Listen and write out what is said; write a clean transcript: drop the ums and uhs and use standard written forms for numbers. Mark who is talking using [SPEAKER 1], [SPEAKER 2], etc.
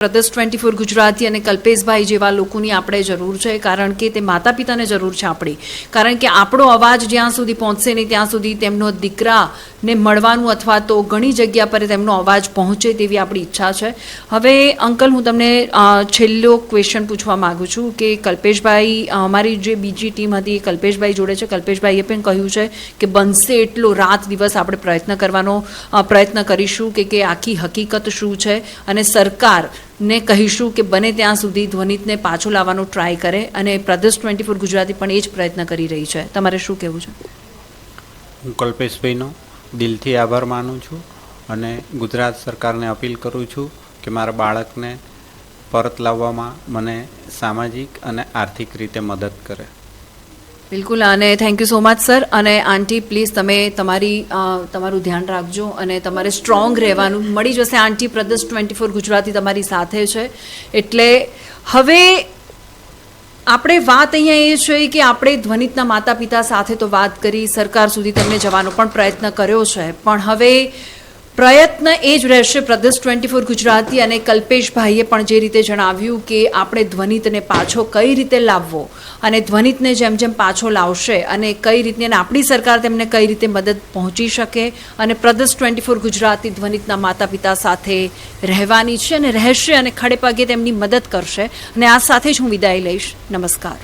[SPEAKER 1] પ્રદેશ 24 ગુજરાતી અને કલ્પેશભાઈ જેવા લોકોની આપણે જરૂર છે, કારણ કે તે માતા પિતાને જરૂર છે આપણી, કારણ કે આપણો અવાજ જ્યાં સુધી પહોંચશે નહીં ત્યાં સુધી તેમનો દીકરાને મળવાનું અથવા તો ઘણી જગ્યા પર તેમનો અવાજ પહોંચે તેવી આપણી ઈચ્છા છે. હવે અંકલ, હું તમને છેલ્લો ક્વેશ્ચન પૂછવા માગું છું કે કલ્પેશભાઈ, અમારી જે બીજી ટીમ હતી એ કલ્પેશભાઈ જોડે છે. કલ્પેશભાઈએ પણ કહ્યું છે કે બનશે એટલો રાત દિવસ આપણે પ્રયત્ન કરીશું કે આખી હકીકત શું છે, અને સરકાર ને કહીશું કે બને ત્યાં સુધી ધ્વનિતને પાછો લાવવાનો ટ્રાય કરે, અને પ્રદેશ 24 ગુજરાતી પણ એ જ પ્રયત્ન કરી રહી છે. તમારે શું કહેવું છે?
[SPEAKER 2] હું કલ્પેશભાઈનો દિલથી આભાર માનું છું અને ગુજરાત સરકારને અપીલ કરું છું કે મારા બાળકને પરત લાવવામાં મને સામાજિક અને આર્થિક રીતે મદદ કરે.
[SPEAKER 1] બિલકુલ, અને thank you so much sir. અને આંટી, પ્લીઝ તમે તમારું ધ્યાન રાખજો અને તમારે સ્ટ્રોંગ રહેવાનું. મળી જશે આંટી, પ્રદેશ 24 ગુજરાતી તમારી સાથે છે. એટલે હવે આપણે વાત અહીંયા એ છે કે આપણે ધ્વનિતના માતા પિતા સાથે તો વાત કરી, સરકાર સુધી તમને જવાનો પણ પ્રયત્ન કર્યો છે, પણ હવે પ્રયત્ન એ જ રહેશે. પ્રદેશ 24 ગુજરાતી અને કલ્પેશભાઈએ પણ જે રીતે જણાવ્યું કે આપણે ધ્વનિતને પાછો કઈ રીતે લાવવો, અને ધ્વનિતને જેમ જેમ પાછો લાવશે અને કઈ રીતે, અને આપણી સરકાર તેમને કઈ રીતે મદદ પહોંચી શકે, અને પ્રદેશ 24 ગુજરાતી ધ્વનિતના માતા પિતા સાથે રહેવાની છે અને રહેશે અને ખડે પગે તેમની મદદ કરશે. અને આ સાથે જ હું વિદાય લઈશ. નમસ્કાર.